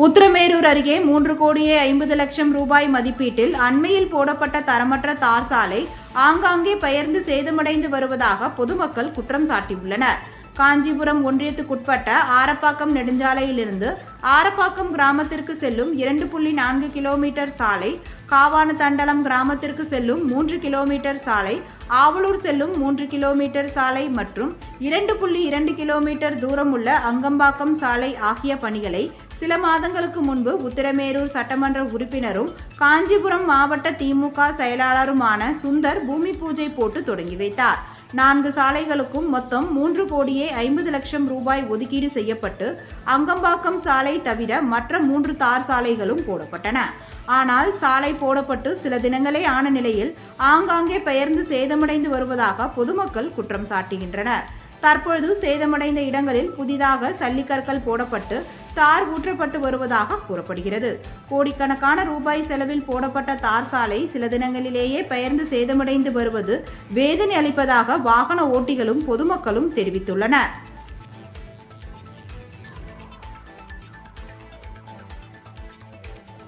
உத்திரமேரூர் அருகே 3,50,00,000 ரூபாய் மதிப்பீட்டில் அண்மையில் போடப்பட்ட தரமற்ற தார் சாலை ஆங்காங்கே பெயர்ந்து சேதமடைந்து வருவதாக பொதுமக்கள் குற்றம் சாட்டியுள்ளனர். காஞ்சிபுரம் ஒன்றியத்துக்குட்பட்ட ஆரப்பாக்கம் நெடுஞ்சாலையிலிருந்து ஆரப்பாக்கம் கிராமத்திற்கு செல்லும் 2.4 கிலோமீட்டர் சாலை, காவானதண்டலம் கிராமத்திற்கு செல்லும் 3 கிலோமீட்டர் சாலை, ஆவலூர் செல்லும் 3 கிலோமீட்டர் சாலை மற்றும் 2.2 கிலோமீட்டர் தூரம் உள்ள அங்கம்பாக்கம் சாலை ஆகிய பணிகளை சில மாதங்களுக்கு முன்பு உத்திரமேரூர் சட்டமன்ற உறுப்பினரும் காஞ்சிபுரம் மாவட்ட திமுக செயலாளருமான சுந்தர் பூமி பூஜை போட்டு தொடங்கி வைத்தார். 4 சாலைகளுக்கும் மொத்தம் 3,50,00,000 ரூபாய் ஒதுக்கீடு செய்யப்பட்டு அங்கம்பாக்கம் சாலை தவிர மற்ற 3 தார் சாலைகளும் போடப்பட்டன. ஆனால் சாலை போடப்பட்டு சில தினங்களே ஆன நிலையில் ஆங்காங்கே பெயர்ந்து சேதமடைந்து வருவதாக பொதுமக்கள் குற்றம் சாட்டுகின்றனர். தற்பொழுது சேதமடைந்த இடங்களில் புதிதாக சல்லிக்கற்கள் போடப்பட்டு தார் ஊற்றப்பட்டு வருவதாக கூறப்படுகிறது. கோடிக்கணக்கான ரூபாய் செலவில் போடப்பட்ட தார் சாலை சில தினங்களிலேயே பெயர்ந்து சேதமடைந்து வருவது வேதனை அளிப்பதாக வாகன ஓட்டிகளும் பொதுமக்களும் தெரிவித்துள்ளனர்.